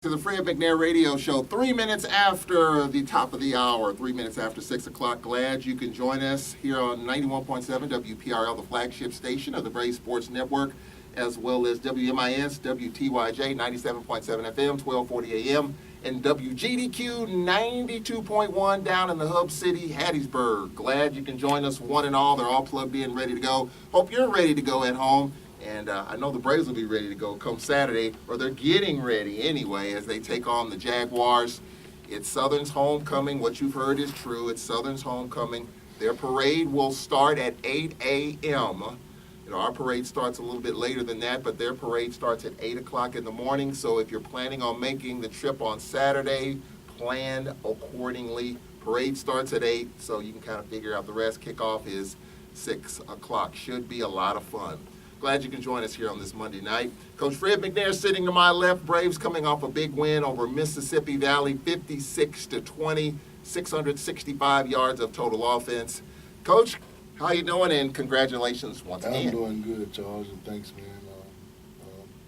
To the Fred McNair Radio Show, 3 minutes after the top of the hour, 3 minutes after 6 o'clock. Glad you can join us here on 91.7 WPRL, the flagship station of the Brave Sports Network, as well as WMIS, WTYJ, 97.7 FM, 1240 AM, and WGDQ 92.1 down in the hub city, Hattiesburg. Glad you can join us, one and all. They're all plugged in, ready to go. Hope you're ready to go at home. And I know the Braves will be ready to go come Saturday, or they're getting ready anyway as they take on the Jaguars. It's Southern's homecoming. What you've heard is true. It's Southern's homecoming. Their parade will start at 8 a.m. You know, our parade starts a little bit later than that, but their parade starts at 8 o'clock in the morning. So if you're planning on making the trip on Saturday, plan accordingly. Parade starts at 8, so you can kind of figure out the rest. Kickoff is 6 o'clock. Should be a lot of fun. Glad you can join us here on this Monday night. Coach Fred McNair sitting to my left. Braves coming off a big win over Mississippi Valley, 56-20, 665 yards of total offense. Coach, how you doing? And congratulations once again. I'm doing good, Charles, and thanks, man.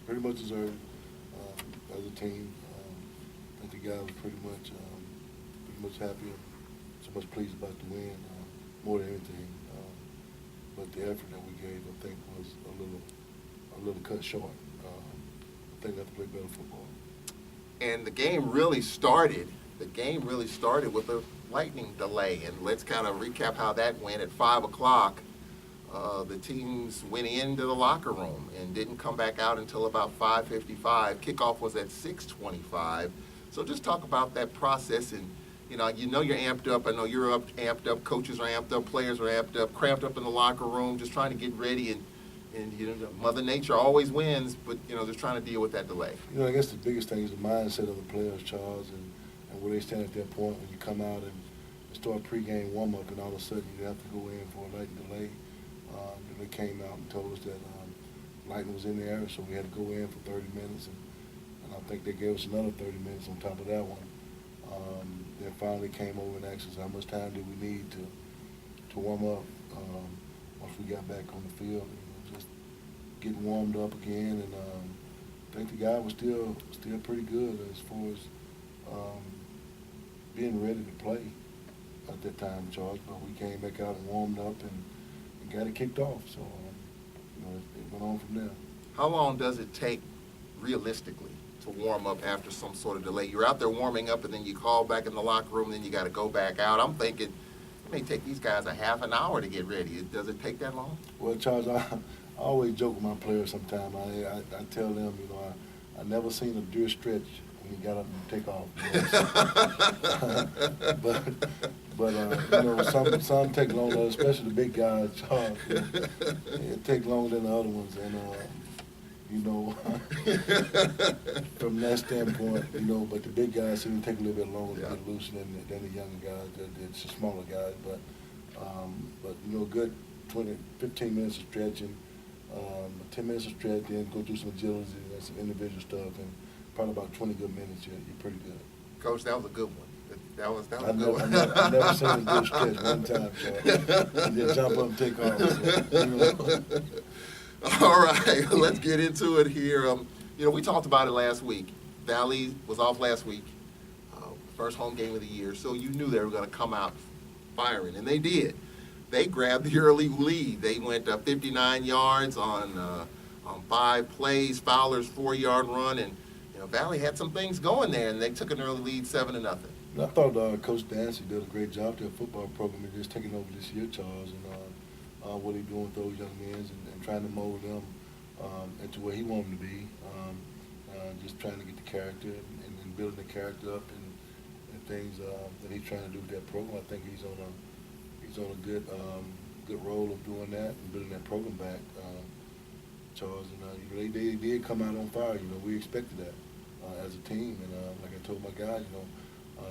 Pretty much deserved as a team. I think the guys were pretty much happy and so much pleased about the win, more than anything. But the effort that we gave, I think, was a little cut short. I think we have to play better football. And the game really started. With a lightning delay. And let's kind of recap how that went. At 5 o'clock, the teams went into the locker room and didn't come back out until about 5:55. Kickoff was at 6:25. So just talk about that process. And you know you're amped up. I know you're amped up. Coaches are amped up. Players are amped up. Cramped up in the locker room, just trying to get ready. And you know, Mother Nature always wins, but you know, just trying to deal with that delay. You know, I guess the biggest thing is the mindset of the players, Charles, and where they stand at that point when you come out and start pregame warm-up, and all of a sudden you have to go in for a lightning delay. They came out and told us that lightning was in the area, so we had to go in for 30 minutes, and I think they gave us another 30 minutes on top of that one. They finally came over and asked us how much time did we need to warm up once we got back on the field. Just getting warmed up again, and I think the guy was still pretty good as far as being ready to play at that time, Charles. But we came back out and warmed up and got it kicked off. So you know, it went on from there. How long does it take, realistically, to warm up after some sort of delay? You're out there warming up, and then you call back in the locker room, and then you got to go back out. I'm thinking it may take these guys a half an hour to get ready. Does it take that long? Well, Charles, I always joke with my players sometimes. I tell them, you know, I never seen a deer stretch when he got up and take off. You know? but you know, some take longer, especially the big guys, Charles. You know, it take longer than the other ones, and you know, from that standpoint, you know, but the big guys seem to take a little bit longer to get loose than the younger guys, the smaller guys. But you know, good 15 minutes of stretching, 10 minutes of stretch, then go through some agility and some individual stuff, and probably about 20 good minutes. You're pretty good. Coach, that was a good one. That was a good one. I've never seen a good stretch one time, so and then jump up and take off. So, you know. All right, let's get into it here. You know, we talked about it last week. Valley was off last week, first home game of the year, so you knew they were going to come out firing, and they did. They grabbed the early lead. They went 59 yards on 5 plays, Fowler's 4-yard run, and you know, Valley had some things going there, and they took an early lead 7-0. I thought Coach Dancy did a great job to their football program and just taking over this year, Charles, and what he's doing with those young men and trying to mold them into where he wanted them to be. Just trying to get the character and building the character up and things that he's trying to do with that program. I think he's on a good role of doing that and building that program back, Charles. And they did come out on fire. You know, we expected that as a team. And like I told my guys, you know,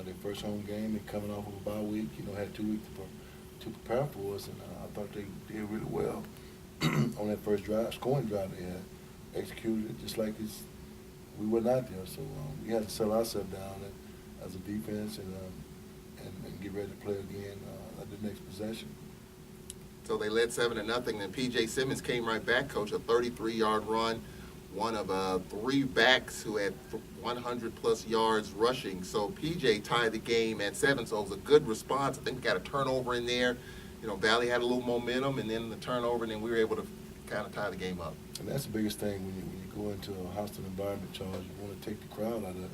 their first home game and coming off of a bye week, you know, had 2 weeks to prepare for us, and I thought they did really well on that first scoring drive they had. Executed it just like we were not there. So we had to settle ourselves down as a defense and get ready to play again at the next possession. So they led 7-0. Then P.J. Simmons came right back, Coach, a 33-yard run. one of 3 backs who had 100-plus yards rushing. So PJ tied the game at 7, so it was a good response. I think we got a turnover in there. Valley had a little momentum, and then the turnover, and then we were able to kind of tie the game up. And that's the biggest thing when you go into a hostile environment, Charles. You want to take the crowd out of it.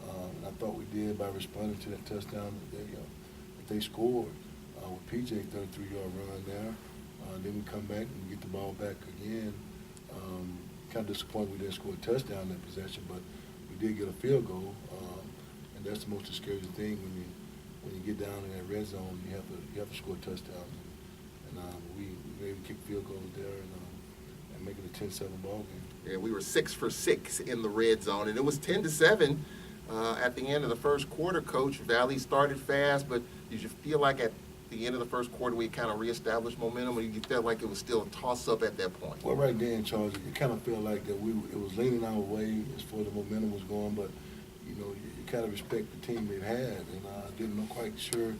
And I thought we did by responding to that touchdown that they scored with PJ 33-yard run there. Then we come back and we get the ball back again. Kind of disappointed we didn't score a touchdown in that possession, but we did get a field goal. And that's the most discouraging thing when you get down in that red zone. You have to score a touchdown. And we were able to kick field goals there and make it a 10-7 ball game. Yeah, we were 6 for 6 in the red zone, and it was 10-7 at the end of the first quarter. Coach, Valley started fast, but did you feel like at the end of the first quarter we kind of reestablished momentum, or you felt like it was still a toss-up at that point? Well, right then, Charles, it kind of felt like that it was leaning our way as far as the momentum was going, but you kind of respect the team they've had, and I didn't know quite sure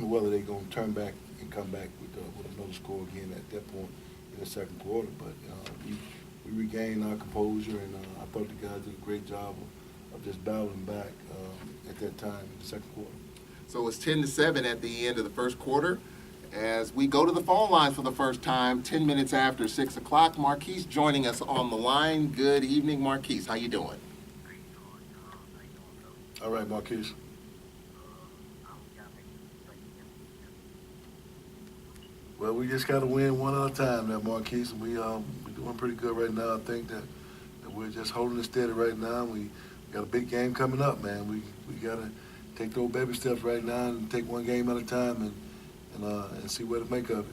whether they're going to turn back and come back with another score again at that point in the second quarter. But we regained our composure, and I thought the guys did a great job of just battling back at that time in the second quarter. So it was 10-7 at the end of the first quarter. As we go to the phone lines for the first time, 10 minutes after 6 o'clock, Marquise joining us on the line. Good evening, Marquise. How you doing? All right, Marquise. Well, we just got to win one at a time there, Marquise. And we're doing pretty good right now. I think that we're just holding it steady right now. We got a big game coming up, man. We got to take those baby steps right now and take one game at a time and see what to make of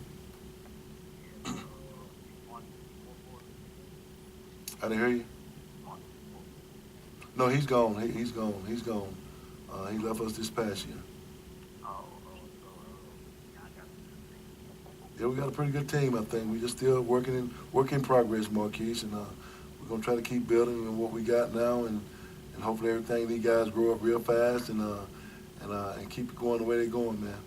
it. I didn't hear you. No, he's gone. He's gone. He left us this past year. Yeah, we got a pretty good team, I think. We're just still work in progress, Marquise, and we're going to try to keep building on what we got now, and hopefully everything, these guys grow up real fast and keep it going the way they're going, man.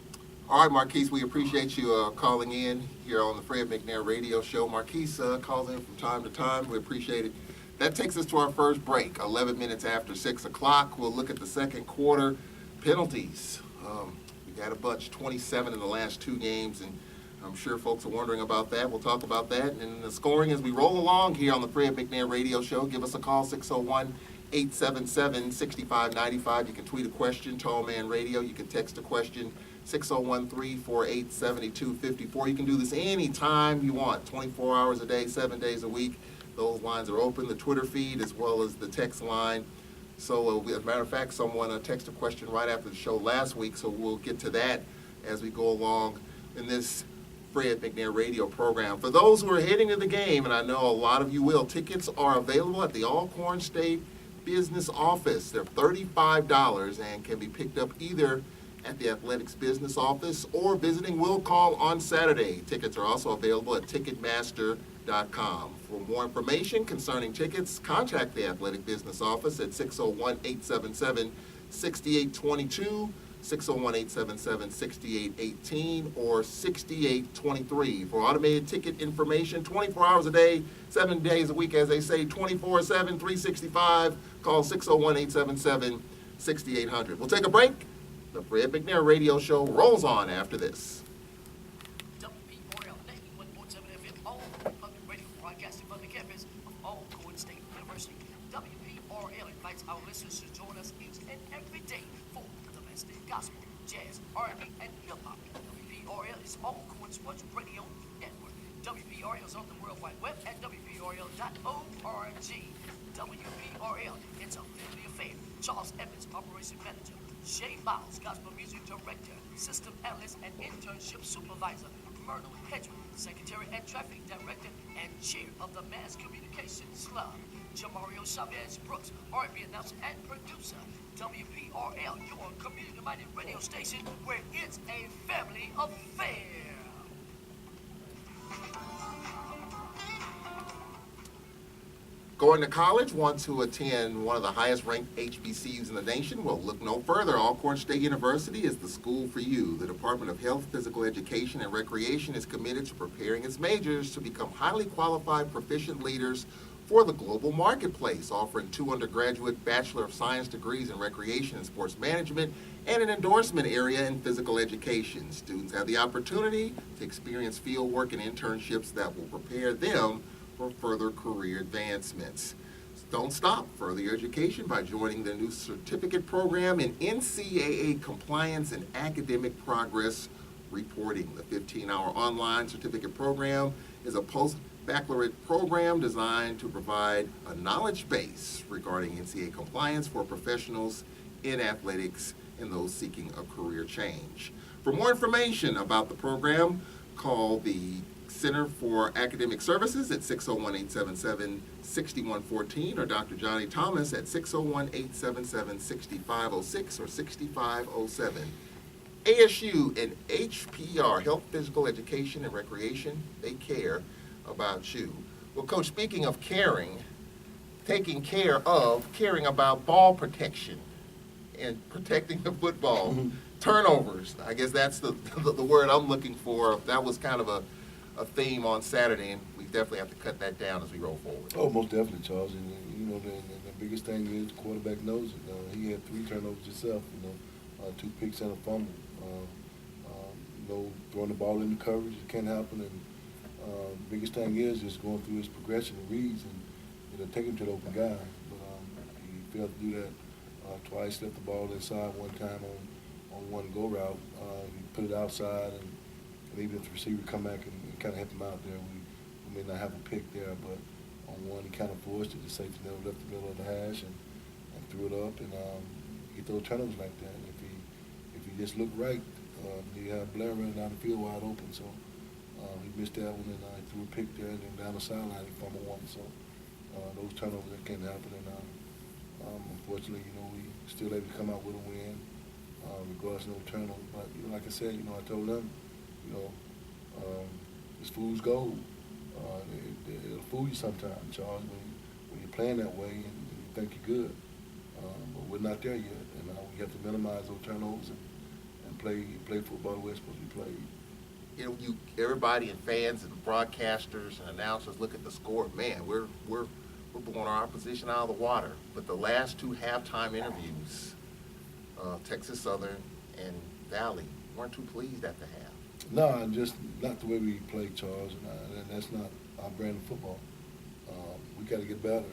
All right, Marquise, we appreciate you calling in here on the Fred McNair Radio Show. Marquise calls in from time to time. We appreciate it. That takes us to our first break, 11 minutes after 6 o'clock. We'll look at the second quarter penalties. We got a bunch, 27 in the last 2 games, and I'm sure folks are wondering about that. We'll talk about that. And the scoring as we roll along here on the Fred McNair Radio Show. Give us a call, 601-877-6595. You can tweet a question, Tall Man Radio. You can text a question, 601-348-7254. You can do this anytime you want, 24 hours a day, 7 days a week. Those lines are open, the Twitter feed as well as the text line. So as a matter of fact, someone texted a question right after the show last week, so we'll get to that as we go along in this Fred McNair Radio program. For those who are heading to the game, and I know a lot of you will, tickets are available at the Alcorn State Business Office. They're $35 and can be picked up either at the Athletics Business Office or visiting Will Call on Saturday. Tickets are also available at Ticketmaster.com. For more information concerning tickets, contact the Athletic Business Office at 601-877-6822, 601-877-6818, or 6823. For automated ticket information, 24 hours a day, 7 days a week, as they say, 24/7, 365. Call 601-877-6800. We'll take a break. The Fred McNair Radio Show rolls on after this. WPRL 91.7 FM, all public radio broadcasting from the campus of Alcorn State University. WPRL invites our listeners to join us each and every day for the best in gospel, jazz, R&B, and hip-hop. WPRL is Alcorn Sports Radio Network. WPRL is on the World Wide Web at WPRL.org. WPRL, it's a family affair. Charles Evans, Operation Manager. Shay Miles, Gospel Music Director, System Analyst and Internship Supervisor. Myrtle Hedgeman, Secretary and Traffic Director and Chair of the Mass Communications Club. Jamario Chavez Brooks, R&B Announcer and Producer. WPRL, your community-minded radio station where it's a family affair. Going to college, want to attend one of the highest-ranked HBCUs in the nation? Well, look no further. Alcorn State University is the school for you. The Department of Health, Physical Education, and Recreation is committed to preparing its majors to become highly qualified, proficient leaders for the global marketplace, offering 2 undergraduate Bachelor of Science degrees in Recreation and Sports Management and an endorsement area in Physical Education. Students have the opportunity to experience field work and internships that will prepare them for further career advancements. Don't stop further your education by joining the new certificate program in NCAA compliance and academic progress reporting. The 15-hour online certificate program is a post-baccalaureate program designed to provide a knowledge base regarding NCAA compliance for professionals in athletics and those seeking a career change. For more information about the program, call the Center for Academic Services at 601-877-6114 or Dr. Johnny Thomas at 601-877-6506 or 6507. ASU and HPR, Health, Physical Education, and Recreation, they care about you. Well, Coach, speaking of caring, taking care of, caring about ball protection and protecting the football, turnovers, I guess that's the word I'm looking for. That was kind of a theme on Saturday, and we definitely have to cut that down as we roll forward. Oh, most definitely, Charles. And the biggest thing is the quarterback knows it. He had 3 turnovers himself, 2 picks and a fumble. Throwing the ball into coverage, it can't happen. And the biggest thing is just going through his progression of reads and take him to the open guy. But he failed to do that twice, left the ball inside one time on one go route. He put it outside, and even if the receiver come back and kind of help him out there, we may not have a pick there, but on one he kind of forced it. The safety never left the middle of the hash and threw it up, and get those turnovers like that. If he just looked right, he had Blair running down the field wide open, so he missed that one, and he threw a pick there, and then down the sideline he fumbled one. So those turnovers that can't happen, and unfortunately, we still able to come out with a win, regardless of no turnovers. But like I said, I told them, this fool's gold. It'll fool you sometimes, Charles, when you're playing that way and you think you're good. But we're not there yet, and we have to minimize those turnovers and play football the way it's supposed to be played. Everybody and fans and broadcasters and announcers look at the score. Man, we're blowing our opposition out of the water. But the last 2 halftime interviews, Texas Southern and Valley, weren't too pleased at the half. No, just not the way we play, Charles, and that's not our brand of football. We got to get better,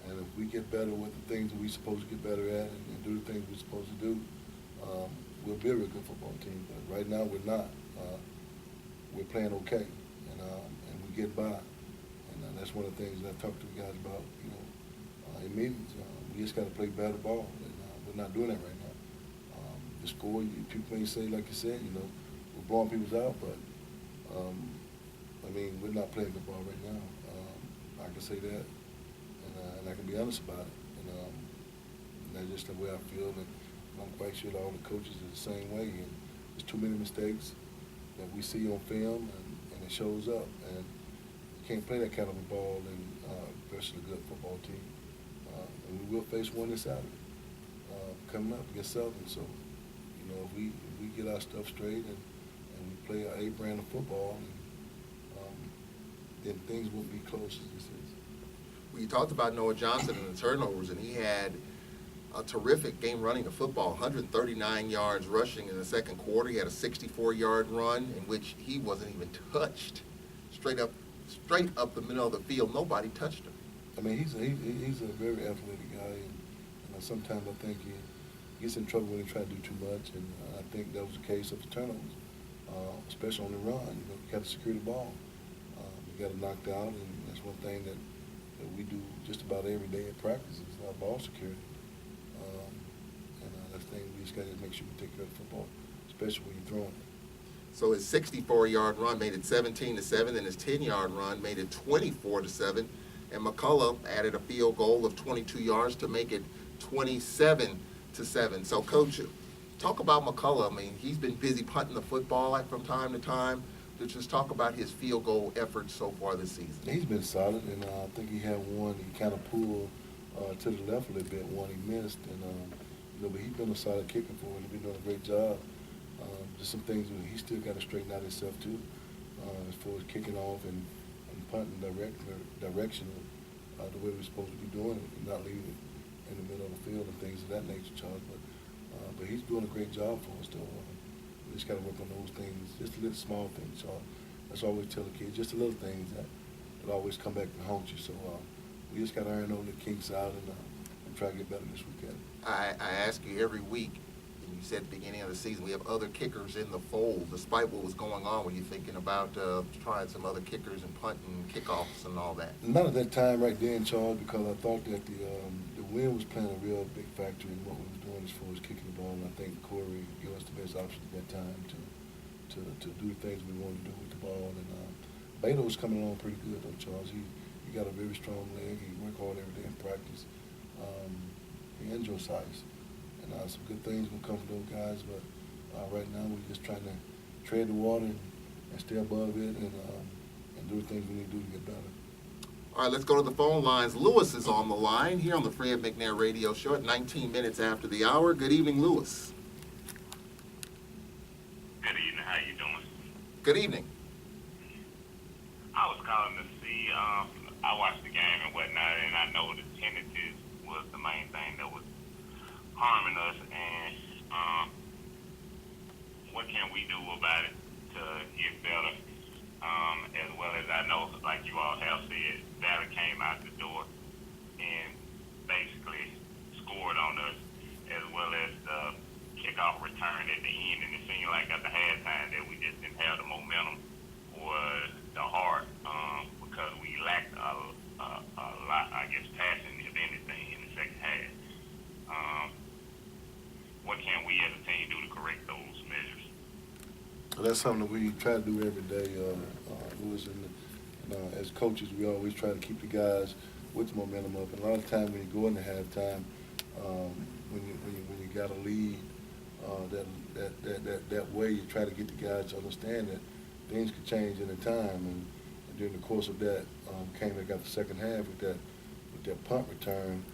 and if we get better with the things that we're supposed to get better at and do the things we're supposed to do, we'll be a real good football team. But right now, we're not. We're playing okay, and we get by, and that's one of the things that I talked to the guys about, in meetings. We just got to play better ball, and we're not doing that right now. The score, people may say, like you said, we're blowing people out, but we're not playing good ball right now. I can say that, and I can be honest about it. And that's just the way I feel, and I'm quite sure that all the coaches are the same way. And there's too many mistakes that we see on film, and it shows up. And you can't play that kind of a ball versus a good football team. And we will face one this Saturday coming up against Southern. So, if we get our stuff straight and we play our A brand of football, then things won't be close as this is. Well, you talked about Noah Johnson and the turnovers, and he had a terrific game running the football, 139 yards rushing in the second quarter. He had a 64-yard run in which he wasn't even touched. Straight up the middle of the field, nobody touched him. He's a very athletic guy, and sometimes I think he gets in trouble when he tries to do too much, and I think that was the case of the turnovers, especially on the run. You got to secure the ball. You got to knock out, and that's one thing that we do just about every day at practice is ball security. That's the thing we just got to make sure we take care of the football, especially when you're throwing it. So his 64-yard run made it 17-7, and his 10-yard run made it 24-7. And McCullough added a field goal of 22 yards to make it 27-7. So, Coach, talk about McCullough. He's been busy punting the football from time to time. Just talk about his field goal efforts so far this season. He's been solid, and I think he had one he kind of pulled to the left a little bit, one he missed. And but he's been a solid kicker for him. He's been doing a great job. Just some things that he still got to straighten out himself too, as far as kicking off and punting direction the way we're supposed to be doing it, and not leaving it in the middle of the field and things of that nature, Charles. But he's doing a great job for us, though. We just got to work on those things, just a little small things, Charles. That's all we tell the kids, just the little things that always come back and haunt you. So we just got to iron over the kinks out and try to get better this weekend. I ask you every week, and you said at the beginning of the season, we have other kickers in the fold. Despite what was going on, were you thinking about trying some other kickers and punting, kickoffs, and all that? Not at that time right then, Charles, because I thought that the wind was playing a real big factor in what we were doing as far as kicking the ball, and I think Corey gave us the best option at that time to do the things we wanted to do with the ball. And Beto was coming along pretty good, though, Charles. He got a very strong leg. He worked hard every day in practice. He and Josias. And some good things will come from those guys, but right now we're just trying to tread the water and stay above it and do the things we need to do to get better. All right, let's go to the phone lines. Lewis is on the line here on the Fred McNair Radio Show at 19 minutes after the hour. Good evening, Lewis. Good evening. How you doing? Good evening. I was calling to see. I watched the game and whatnot, and I know the tendencies was the main thing that was harming us. And what can we do about it to get better? As well as I know, like you all have said, Valley came out the door and basically scored on us, as well as the kickoff return at the end. And it seemed like at the halftime that we just didn't have the momentum or the heart because we lacked a lot, I guess, passing, if anything, in the second half. What can we as a team do to correct those measures? Well, that's something that we try to do every day, Lewis. And as coaches, we always try to keep the guys with the momentum up. And a lot of times when you go into halftime, when you got a lead that way, you try to get the guys to understand that things could change in a time. And during the course of that, came and got the second half with that punt return.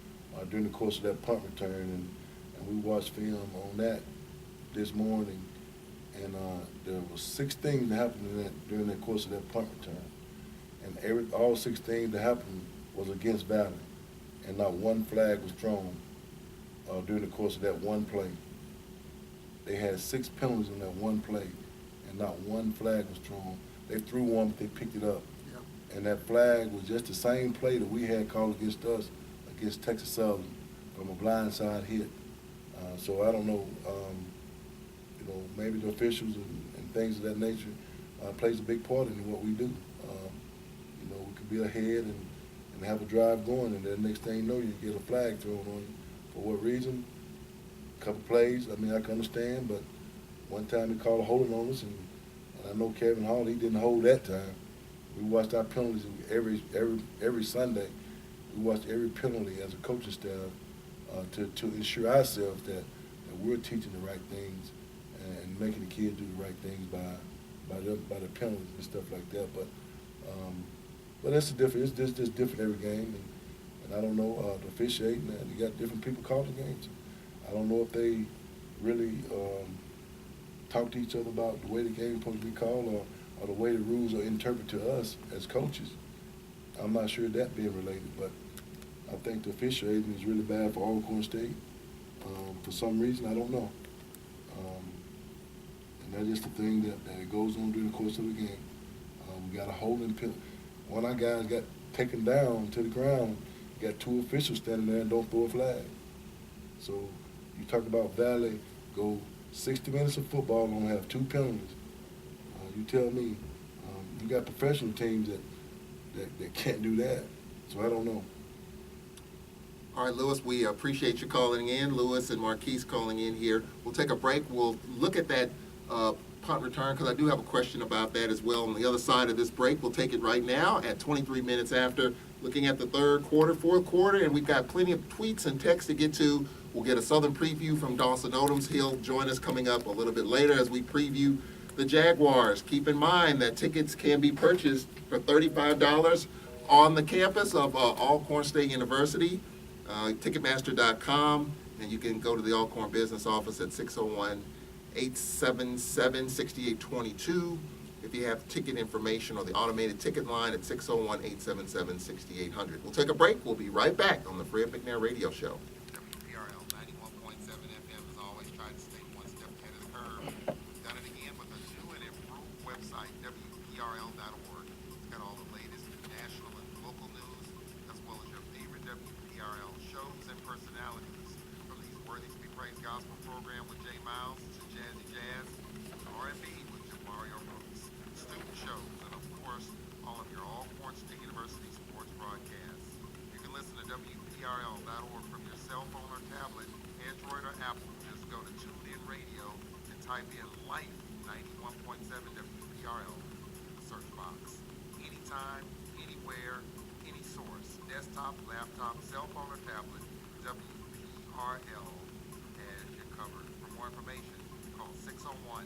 During the course of that punt return, and we watched film on that this morning. And there was 6 things that happened during the course of that punt return. And all 6 things that happened was against Valley. And not one flag was thrown during the course of that one play. They had 6 penalties on that one play, and not one flag was thrown. They threw one, but they picked it up. Yep. And that flag was just the same play that we had called against us, against Texas Southern, from a blindside hit. So I don't know. Maybe the officials and things of that nature plays a big part in what we do. We could be ahead and have a drive going, and then next thing you know, you get a flag thrown on you. For what reason? A couple plays, I mean, I can understand, but one time he called a holding on us, and I know Kevin Hall, he didn't hold that time. We watched our penalties every Sunday. We watched every penalty as a coaching staff to ensure ourselves that we're teaching the right things and making the kids do the right things by the penalties and stuff like that. But that's different. It's just different every game, and I don't know the officiating. You got different people calling games. I don't know if they really talk to each other about the way the game is supposed to be called or the way the rules are interpreted to us as coaches. I'm not sure that being related, but I think the officiating is really bad for Alcorn State. For some reason, I don't know. And that's just the thing that goes on during the course of the game. We got a holding penalty. One of our guys got taken down to the ground. You got 2 officials standing there and don't throw a flag. So you talk about Valley, go 60 minutes of football and only have 2 penalties. You tell me. You got professional teams that can't do that. So I don't know. All right, Lewis, we appreciate you calling in. Lewis and Marquise calling in here. We'll take a break. We'll look at that punt return because I do have a question about that as well. On the other side of this break, we'll take it right now at 23 minutes after, looking at the third quarter, fourth quarter, and we've got plenty of tweets and texts to get to. We'll get a Southern preview from Dawson Odoms. He'll join us coming up a little bit later as we preview the Jaguars. Keep in mind that tickets can be purchased for $35 on the campus of Alcorn State University. Ticketmaster.com, and you can go to the Alcorn Business Office at 601-877-6822, if you have ticket information or the automated ticket line at 601-877-6800. We'll take a break. We'll be right back on the Fred McNair Radio Show. WPRL 91.7 FM has always tried to stay one step ahead of the curve. We've done it again with a new and improved website, WPRL.org. It's got all the latest national and local news, as well as your favorite WPRL shows and personalities. From these Worthy to be Praised gospel program with Jay Miles to Jazzy Jazz, R&B with Jamario Brooks, student shows, and of course, all of your Alcorn State University sports broadcasts. You can listen to WPRL.org from your cell phone or tablet, Android or Apple. Just go to TuneIn Radio and type in Life 91.7 WPRL in the search box. Anytime, anywhere, any source, desktop, laptop, cell phone or tablet, WPRL has you covered. For more information, call 601-877-6290.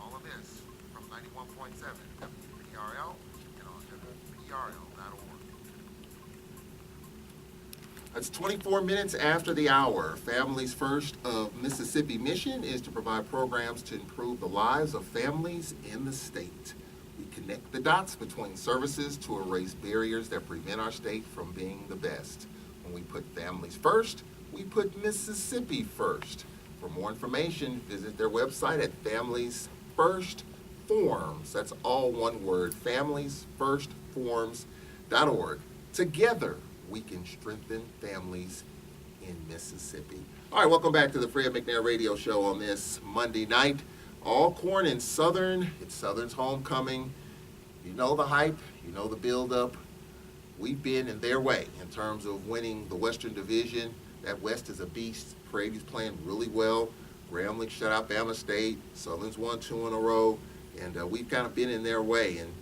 All of this from 91.7 WPRL and on WPRL.org. It's 24 minutes after the hour. Families First of Mississippi mission is to provide programs to improve the lives of families in the state. We connect the dots between services to erase barriers that prevent our state from being the best. When we put families first, we put Mississippi first. For more information, visit their website at Families First Forms. That's all one word, familiesfirstforms.org. Together, we can strengthen families in Mississippi. All right, welcome back to the Fred McNair Radio Show on this Monday night. Alcorn and Southern, it's Southern's homecoming. You know the hype, you know the build-up. We've been in their way in terms of winning the Western Division. That West is a beast. Prairie's playing really well. Grambling shut out Bama State. Southern's won 2 in a row. And we've kind of been in their way. And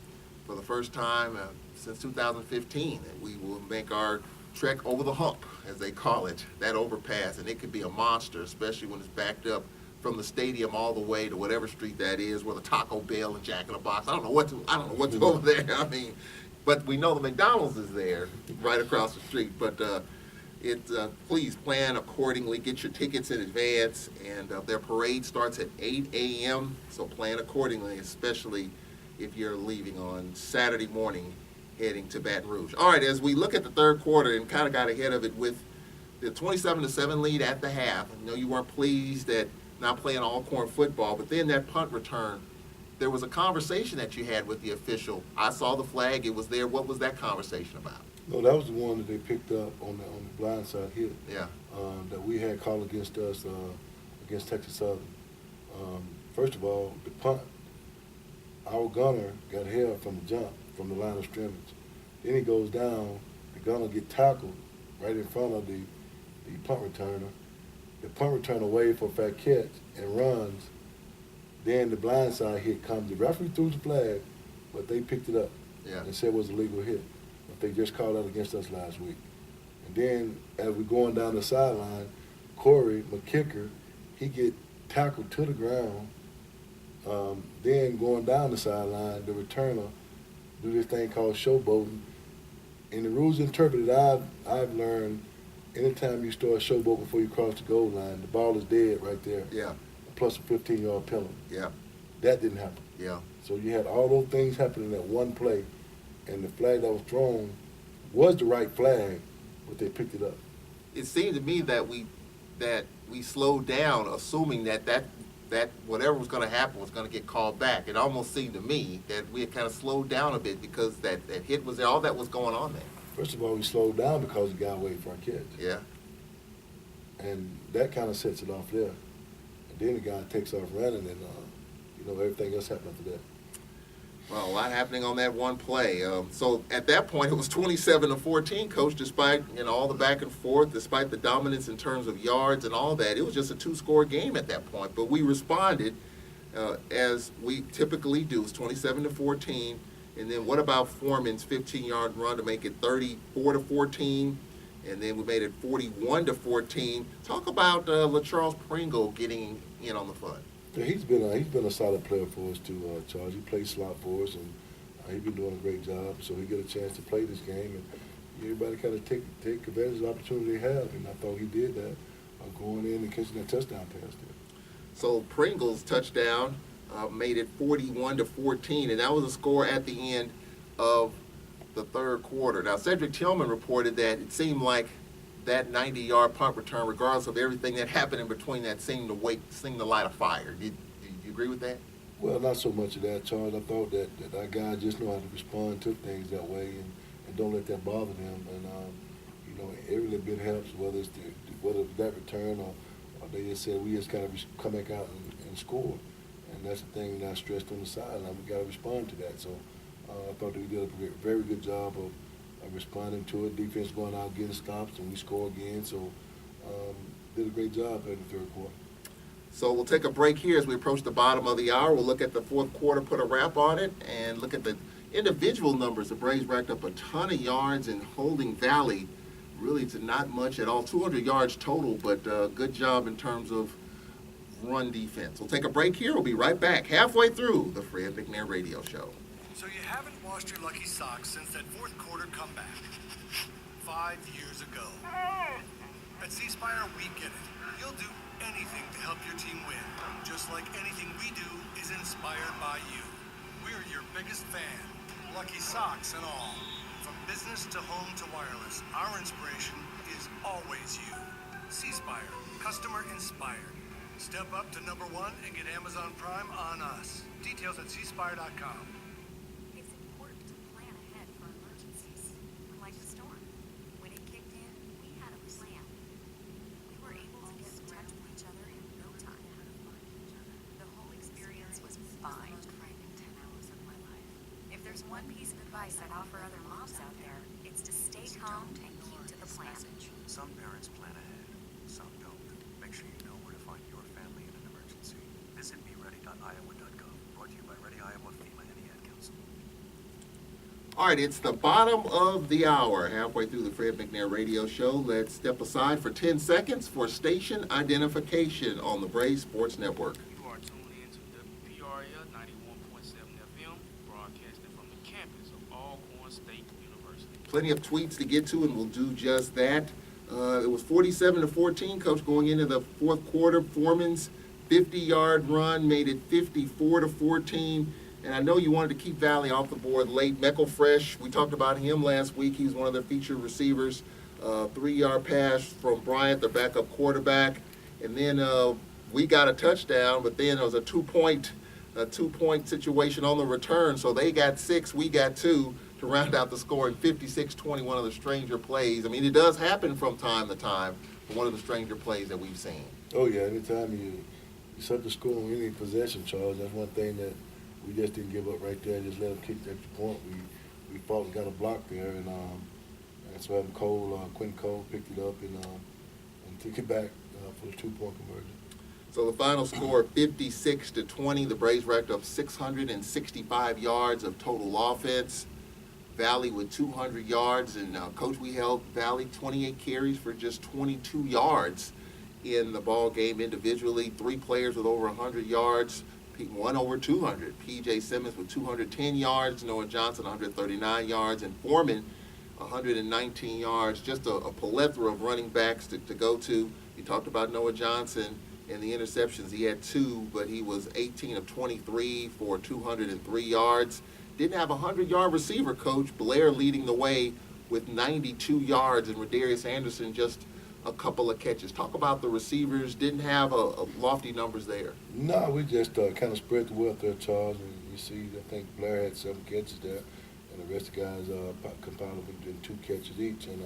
for the first time since 2015, we will make our trek over the hump, as they call it, that overpass. And it could be a monster, especially when it's backed up from the stadium all the way to whatever street that is, where the Taco Bell and Jack in the Box. I don't know what's over there. I mean, but we know the McDonald's is there right across the street. But please plan accordingly. Get your tickets in advance. And their parade starts at 8 a.m., so plan accordingly, especially if you're leaving on Saturday morning heading to Baton Rouge. All right, as we look at the third quarter and kind of got ahead of it with the 27-7 lead at the half. I know you weren't pleased at not playing Alcorn football, but then that punt return, there was a conversation that you had with the official. I saw the flag, it was there. What was that conversation about? No, that was the one that they picked up on the blindside hit. Yeah. That we had called against us against Texas Southern. First of all, the punt, our gunner got held from the jump, from the line of scrimmage. Then he goes down, the gunner get tackled right in front of the punt returner. The punt returner waves for a fat catch and runs. Then the blindside hit comes. The referee threw the flag, but they picked it up and said it was a legal hit. But they just called that against us last week. And then as we're going down the sideline, Corey McKicker, he get tackled to the ground. Then going down the sideline, the returner do this thing called showboating. In the rules interpreted, I've learned anytime you start showboating before you cross the goal line, the ball is dead right there. Yeah. Plus a 15-yard penalty. Yeah. That didn't happen. Yeah. So you had all those things happening at one play, and the flag that was thrown was the right flag, but they picked it up. It seemed to me that we slowed down, assuming that whatever was going to happen was going to get called back. It almost seemed to me that we had kind of slowed down a bit because that hit was there, all that was going on there. First of all, we slowed down because the guy waited for our catch. Yeah. And that kind of sets it off there. And then the guy takes off running, and everything else happened after that. Well, a lot happening on that one play. So at that point, it was 27-14, Coach, despite all the back and forth, despite the dominance in terms of yards and all that. It was just a two-score game at that point. But we responded as we typically do. It was 27-14. And then what about Foreman's 15-yard run to make it 34-14? And then we made it 41-14. Talk about LaCharles Pringle getting in on the fun. Yeah, he's been a solid player for us too, Charles. He plays slot for us, and he's been doing a great job. So he get a chance to play this game, and everybody kind of take advantage of the opportunity they have. And I thought he did that, going in and catching that touchdown pass there. So Pringle's touchdown made it 41-14, and that was a score at the end of the third quarter. Now, Cedric Tillman reported that it seemed like that 90-yard punt return, regardless of everything that happened in between that, seemed to light a fire. Do you agree with that? Well, not so much of that, Charles. I thought that our guys just know how to respond to things that way and don't let that bother them. And, every little bit helps, whether it's that return or they just said we just kind of come back out and score. And that's the thing that I stressed on the sideline. We got to respond to that. So I thought that we did a very good job of responding to it. Defense going out, getting stops, and we score again. So did a great job in the third quarter. So we'll take a break here as we approach the bottom of the hour. We'll look at the fourth quarter, put a wrap on it, and look at the individual numbers. The Braves racked up a ton of yards in Holding Valley, really to not much at all. 200 yards total, but good job in terms of run defense. We'll take a break here. We'll be right back halfway through the Fred McNair Radio Show. So you haven't washed your lucky socks since that fourth quarter comeback 5 years ago. At C-Spire, we get it. You'll do anything to help your team win, just like anything we do is inspired by you. We're your biggest fan, lucky socks and all. From business to home to wireless, our inspiration is always you. C-Spire, customer inspired. Step up to number 1 and get Amazon Prime on us. Details at cspire.com. It's important to plan ahead for emergencies, like the storm. When it kicked in, we had a plan. We were able to get in touch with each other in no time. The whole experience was fine. If there's one piece of advice I'd offer other moms out there, it's to stay calm and keep to the plan. Some parents plan ahead, some don't. Make sure you know where to find your family in an emergency. Visit beready.iowa.gov. Brought to you by Ready Iowa, FEMA, and the Ad Council. All right, it's the bottom of the hour, halfway through the Fred McNair Radio Show. Let's step aside for 10 seconds for station identification on the Braves Sports Network. You are tuned in to WPRL 91.7 FM, broadcasting from the campus of Alcorn State University. Plenty of tweets to get to, and we'll do just that. It was 47-14, Coach, going into the fourth quarter. Foreman's 50-yard run made it 54-14. And I know you wanted to keep Valley off the board late. Meckel Fresh, we talked about him last week. He's one of their featured receivers. 3-yard pass from Bryant, their backup quarterback. And then we got a touchdown, but then there was a two-point situation on the return. So they got 6, we got 2 to round out the score in 56-20, one of the stranger plays. I mean, it does happen from time to time, but one of the stranger plays that we've seen. Oh, yeah, anytime you set the score on any possession, Charles, that's one thing that we just didn't give up right there. Just let them kick the extra point. We fought and got a block there, and so having Quentin Cole picked it up and took it back for the 2-point conversion. So the final score, 56-20. The Braves racked up 665 yards of total offense. Valley with 200 yards, and Coach, we held Valley 28 carries for just 22 yards in the ball game individually. 3 players with over 100 yards, one over 200. P.J. Simmons with 210 yards, Noah Johnson 139 yards, and Foreman 119 yards. Just a plethora of running backs to go to. You talked about Noah Johnson and the interceptions. He had 2, but he was 18 of 23 for 203 yards. Didn't have a 100-yard receiver, Coach. Blair leading the way with 92 yards, and Rodarius Anderson just a couple of catches. Talk about the receivers. Didn't have a lofty numbers there. No, we just kind of spread the wealth there, Charles. And you see, I think Blair had 7 catches there, and the rest of the guys compiled in 2 catches each. And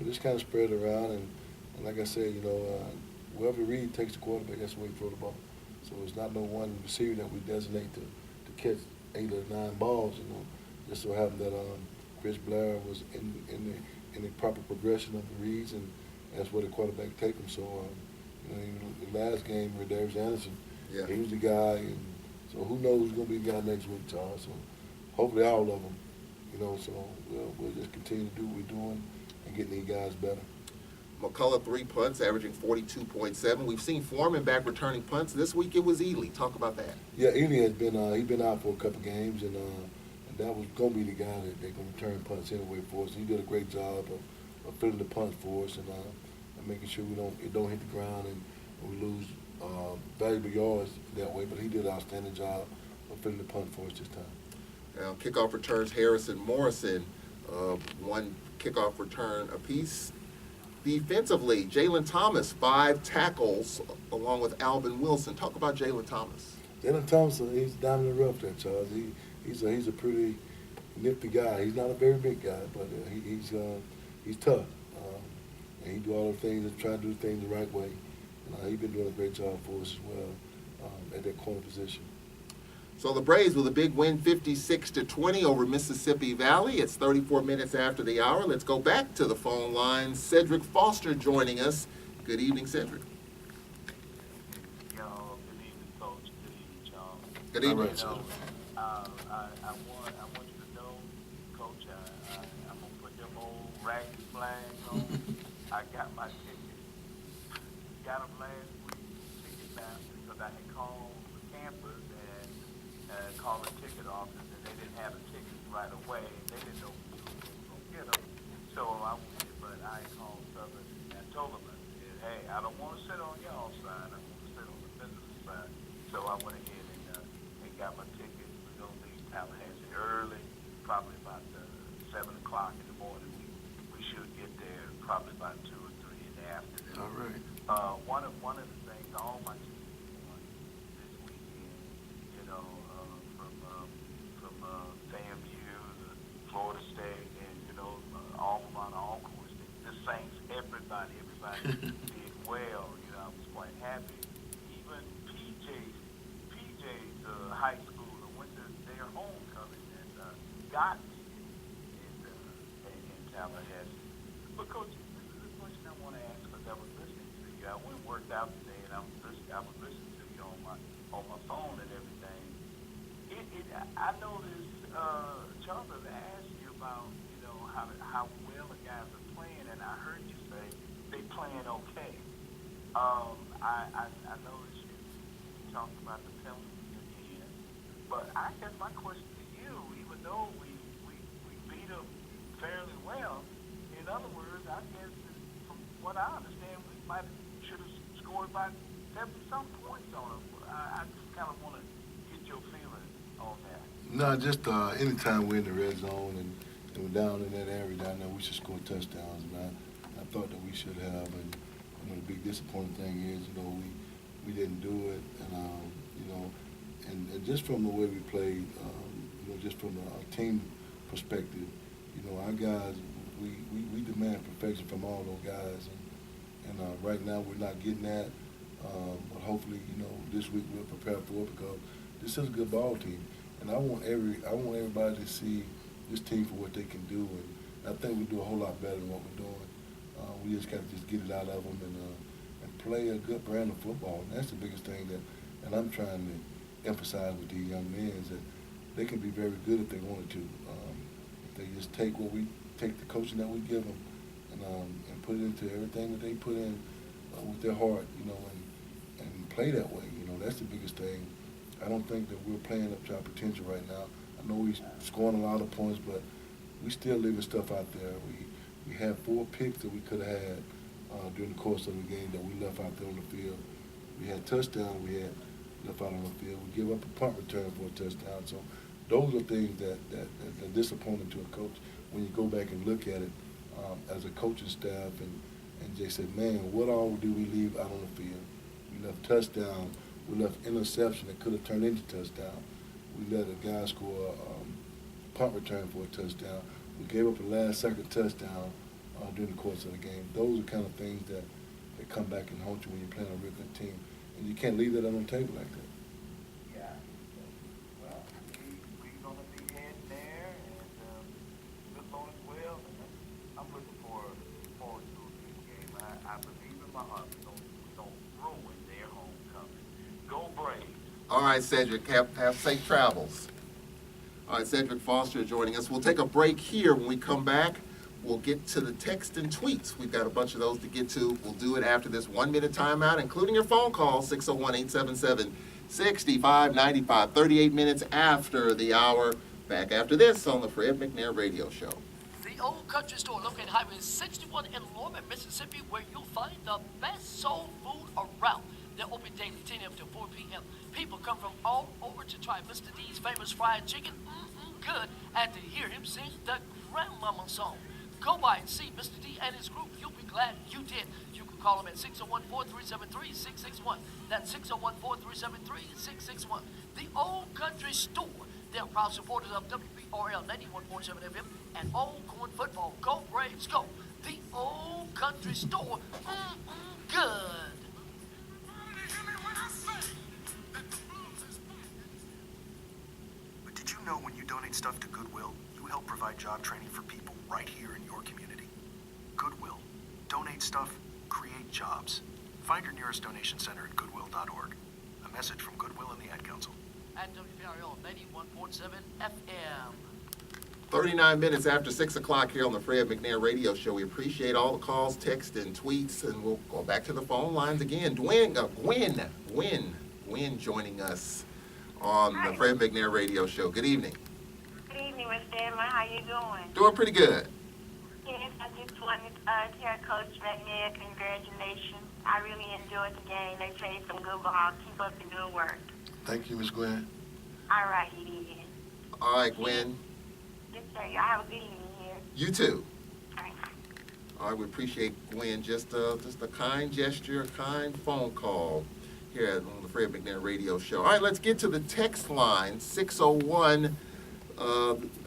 we just kind of spread it around. And like I said, wherever Reed takes the quarterback, that's where he throw the ball. So it's not no one receiver that we designate to catch 8 or 9 balls. Just so happened that Chris Blair was in the proper progression of the reads, and that's where the quarterback take him. So, the last game, Rodarius Anderson, Yeah. he was the guy, and so who knows who's going to be the guy next week, Charles. So hopefully all of them, so we'll just continue to do what we're doing and getting these guys better. McCullough 3 punts, averaging 42.7. We've seen Foreman back returning punts. This week it was Ely. Talk about that. Yeah, Ely has been he's been out for a couple games, and that was going to be the guy that they're going to return punts anyway for us. He did a great job of filling the punts for us and making sure it don't hit the ground and we lose valuable yards that way, but he did an outstanding job of filling the punt for us this time. Now, kickoff returns, Harrison Morrison, one kickoff return apiece. Defensively, Jalen Thomas, 5 tackles, along with Alvin Wilson. Talk about Jalen Thomas. Jalen Thompson, he's down in the rough there, Charles. He's a pretty nifty guy. He's not a very big guy, but he's tough. And he do all the things and try to do things the right way. And he's been doing a great job for us as well at that corner position. So the Braves with a big win, 56-20 over Mississippi Valley. It's 34 minutes after the hour. Let's go back to the phone line. Cedric Foster joining us. Good evening, Cedric. Y'all, good evening, Coach. Good evening, y'all. Good evening. All right, I want you to know, Coach, I'm going to put them old raggedy flags on. I got my ticket. Got them last week, ticket now, because I had called the campus and called the ticket office, and they didn't have the tickets right away. They didn't know who was going to get them. So I went, but I called Southern and I told them, I said, hey, I don't want to sit on y'all's side. I want to sit on the business side. So I went ahead and got my ticket. We're going to leave Tallahassee early, probably about 7 o'clock in the morning. We should get there probably about 2 or 3 in the afternoon. All right. One of the things all my teams won this weekend, you know, from FAMU to Florida State, and you know, all course, the Saints, everybody did well. You know, I was quite happy. Even PJ's high school went to their homecoming and got me in Tallahassee. But Coach, this is the question I want to ask, because I was listening to you. I went and worked out today, and I was listening to you on my phone and everything. I noticed Charles asked you about, you know, how well the guys are playing, and I heard you say they playing okay. I noticed you talked about the penalties again, but I guess my question to you, even though we beat them fairly well, in other words, I guess from what I understand, we should have scored by 70-some points on them. I just kind of want to get your feeling on that. No, just anytime we're in the red zone and we're down in that area down there, we should score touchdowns. And I thought that we should have. And you know, the big disappointing thing is, you know, we didn't do it. And you know, and just from the way we played, you know, just from a team perspective, you know, our guys, we demand perfection from all those guys. And right now we're not getting that. But hopefully, you know, this week we'll prepare for it, because this is a good ball team. And I want everybody to see this team for what they can do, and I think we do a whole lot better than what we're doing. We just got to just get it out of them and play a good brand of football. And that's the biggest thing and I'm trying to emphasize with these young men, is that they can be very good if they wanted to. If they just take the coaching that we give them and put it into everything that they put in with their heart, you know, and play that way. You know, that's the biggest thing. I don't think that we're playing up to our potential right now. I know we're scoring a lot of points, but we still leaving stuff out there. We had 4 picks that we could have had during the course of the game that we left out there on the field. We had touchdowns we had left out on the field. We give up a punt return for a touchdown. So those are things that are disappointing to a coach when you go back and look at it as a coaching staff and they said, man, what all do we leave out on the field? We left touchdown. We left interception that could have turned into touchdown. We let a guy score a punt return for a touchdown. We gave up a last-second touchdown during the course of the game. Those are kind of things that come back and haunt you when you're playing a real good team. And you can't leave that on the table like that. Yeah. Well, we're going to be heading there, and look on as well. And I'm looking forward to a good game. I believe in my heart we don't ruin their homecoming. Go Braves. All right, Cedric, have safe travels. All right, Cedric Foster joining us. We'll take a break here. When we come back, we'll get to the text and tweets. We've got a bunch of those to get to. We'll do it after this 1-minute timeout, including your phone call, 601-877-6595, 38 minutes after the hour. Back after this on the Fred McNair Radio Show. The Old Country Store located Highway 61 in Lorman, Mississippi, where you'll find the best soul food around. They're open every daily, 10 a.m. to 4 p.m. People come from all over to try Mr. D's famous fried chicken. Good. And to hear him sing the Grandmama song. Go by and see Mr. D and his group. You'll be glad you did. You can call him at 601-437-3661. That's 601-437-3661. The Old Country Store. They're proud supporters of WPRL 91.7 FM and Old Corn Football. Go Braves, go. The Old Country Store. Good. But did you know when you donate stuff to Goodwill, you help provide job training for people right here in your community? Goodwill. Donate stuff, create jobs. Find your nearest donation center at goodwill.org. A message from Goodwill and the Ad Council. At WPRL 91.7 FM. 39 minutes after 6 o'clock here on the Fred McNair Radio Show. We appreciate all the calls, texts, and tweets, and we'll go back to the phone lines again. Gwen joining us on the Fred McNair Radio Show. Good evening. Good evening, Mr. Emma. How you doing? Doing pretty good. Yes, I just wanted to tell Coach McNair congratulations. I really enjoyed the game. They played some good ball. Keep up the good work. Thank you, Ms. Gwen. All right, then. All right, Gwen. Yes, sir. Y'all have a good evening here. You too. All right. All right, we appreciate Gwen. Just a kind gesture, a kind phone call here on the Fred McNair Radio Show. All right, let's get to the text line, 601,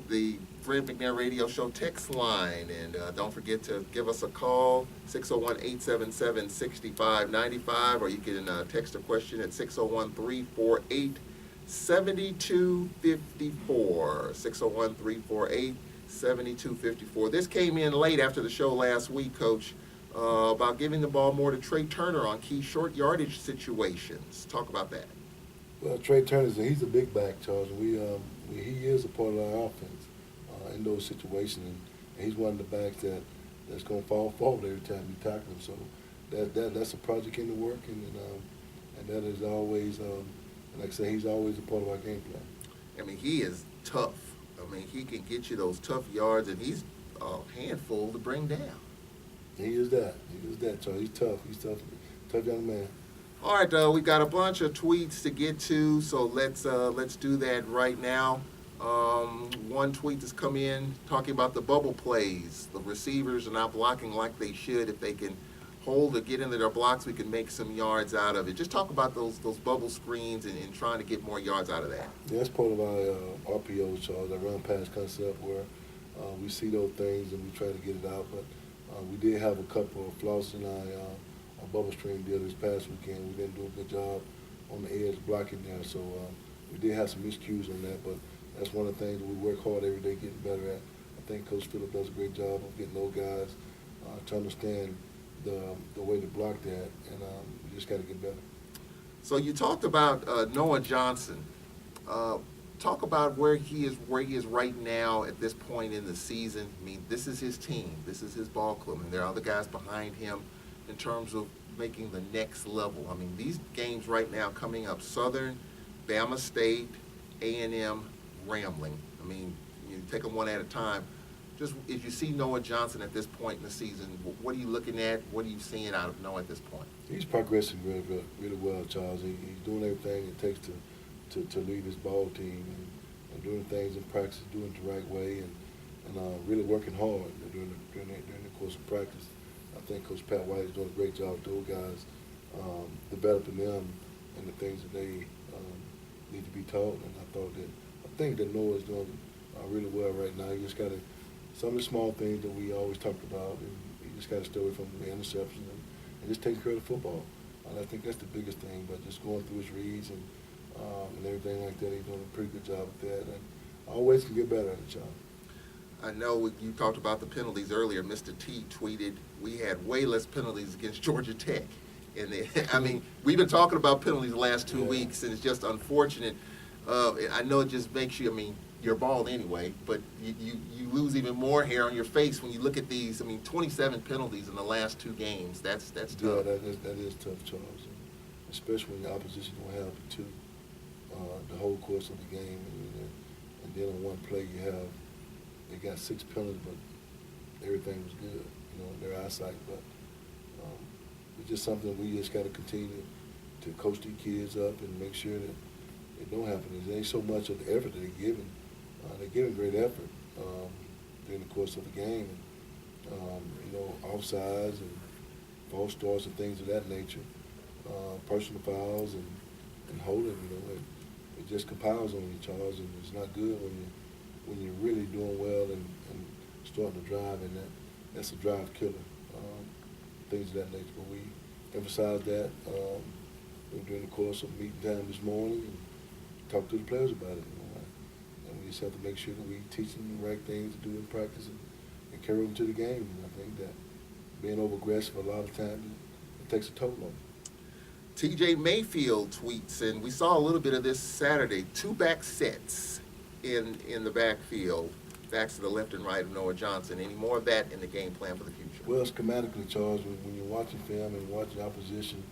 the Fred McNair Radio Show text line. And don't forget to give us a call, 601-877-6595, or you can text a question at 601-348-7254, 601-348-7254. This came in late after the show last week, Coach, about giving the ball more to Trey Turner on key short yardage situations. Talk about that. Well, Trey Turner, he's a big back, Charles. He is a part of our offense in those situations, and he's one of the backs that's going to fall forward every time you tackle him. So that's a project in the work, and that is always, like I say, he's always a part of our game plan. I mean, he is tough. I mean, he can get you those tough yards, and he's a handful to bring down. He is that, Charles. He's tough. He's tough young man. All right, we got a bunch of tweets to get to, so let's do that right now. One tweet has come in talking about the bubble plays. The receivers are not blocking like they should. If they can hold or get into their blocks, we can make some yards out of it. Just talk about those bubble screens and trying to get more yards out of that. Yeah, that's part of our RPO, Charles, that run pass concept where we see those things and we try to get it out. But we did have a couple of flaws in our bubble screen deal this past weekend. We didn't do a good job on the edge blocking there. So we did have some miscues on that, but that's one of the things that we work hard every day getting better at. I think Coach Phillip does a great job of getting those guys to understand the way to block that, and we just got to get better. So you talked about Noah Johnson. Talk about where he is right now at this point in the season. I mean, this is his team. This is his ball club, and there are other guys behind him in terms of making the next level. I mean, these games right now coming up: Southern, Bama State, A&M, Grambling. I mean, you take them one at a time. Just if you see Noah Johnson at this point in the season, what are you looking at? What are you seeing out of Noah at this point? He's progressing really well, Charles. He's doing everything it takes to lead his ball team and doing things in practice, doing it the right way, and really working hard during the course of practice. I think Coach Pat White is doing a great job with those guys, developing them and the things that they need to be taught. And I think that Noah's doing really well right now. You just got to, some of the small things that we always talked about, and you just got to stay away from the interceptions and just taking care of the football. And I think that's the biggest thing, but just going through his reads and everything like that, he's doing a pretty good job with that. And always can get better at it, John. I know you talked about the penalties earlier. Mr. T tweeted, we had way less penalties against Georgia Tech. And I mean, we've been talking about penalties the last 2 weeks, and it's just unfortunate. I know it just makes you, I mean, you're bald anyway, but you lose even more hair on your face when you look at these. I mean, 27 penalties in the last 2 games. That's tough. Yeah, that is tough, Charles. Especially when the opposition don't have the whole course of the game. And then on one play they got 6 penalties, but everything was good, in their eyesight. But it's just something we just got to continue to coach these kids up and make sure that it don't happen. There ain't so much of the effort that they're giving. They're giving great effort during the course of the game. Offsides and false starts and things of that nature, personal fouls and holding. It just compiles on you, Charles, and it's not good when you're really doing well and starting to drive, and that's a drive killer. Things of that nature. But we emphasized that during the course of meeting time this morning and talked to the players about it. And we just have to make sure that we teach them the right things to do in practice and carry them to the game. And I think that being over-aggressive a lot of times, it takes a toll on them. TJ Mayfield tweets, and we saw a little bit of this Saturday, 2 back sets in the backfield, backs to the left and right of Noah Johnson. Any more of that in the game plan for the future? Well, schematically, Charles, when you're watching film and watching opposition,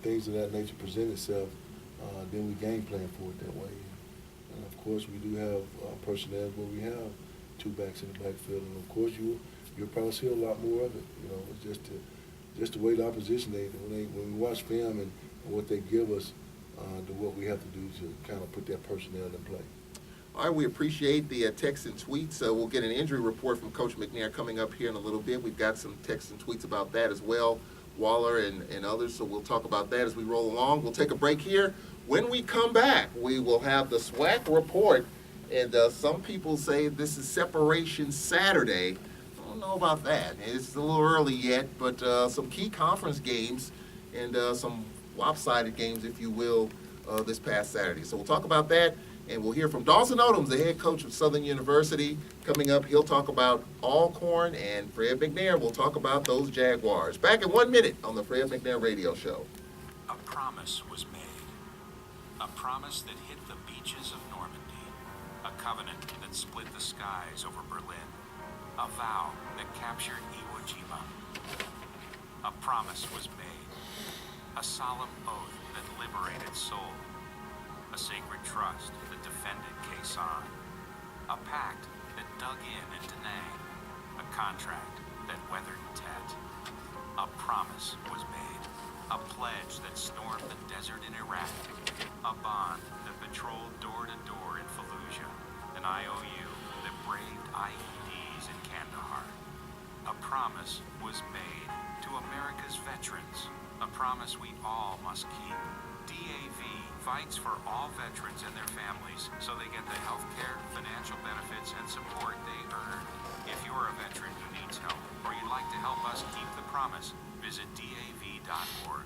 things of that nature present itself, then we game plan for it that way. And of course, we do have personnel where we have 2 backs in the backfield, and of course, you'll probably see a lot more of it. It's just the way the opposition when we watch film and what they give us, to what we have to do to kind of put that personnel in play. All right, we appreciate the texts and tweets. We'll get an injury report from Coach McNair coming up here in a little bit. We've got some texts and tweets about that as well, Waller and others, so we'll talk about that as we roll along. We'll take a break here. When we come back, we will have the SWAC report, and some people say this is Separation Saturday. I don't know about that. It's a little early yet, but some key conference games and some lopsided games, if you will, this past Saturday. So we'll talk about that. And we'll hear from Dawson Odoms, the head coach of Southern University. Coming up, he'll talk about Alcorn, and Fred McNair will talk about those Jaguars. Back in 1 minute on the Fred McNair Radio Show. A promise was made. A promise that hit the beaches of Normandy. A covenant that split the skies over Berlin. A vow that captured Iwo Jima. A promise was made. A solemn oath that liberated Seoul. A sacred trust that defended Quezon. A pact that dug in at Da Nang. A contract that weathered Tet. A promise was made. A pledge that stormed the desert in Iraq. A bond that patrolled door to door in Fallujah. An IOU that braved IEDs in Kandahar. A promise was made to America's veterans. A promise we all must keep. DAV fights for all veterans and their families so they get the health care, financial benefits, and support they earn. If you're a veteran who needs help or you'd like to help us keep the promise, visit DAV.org.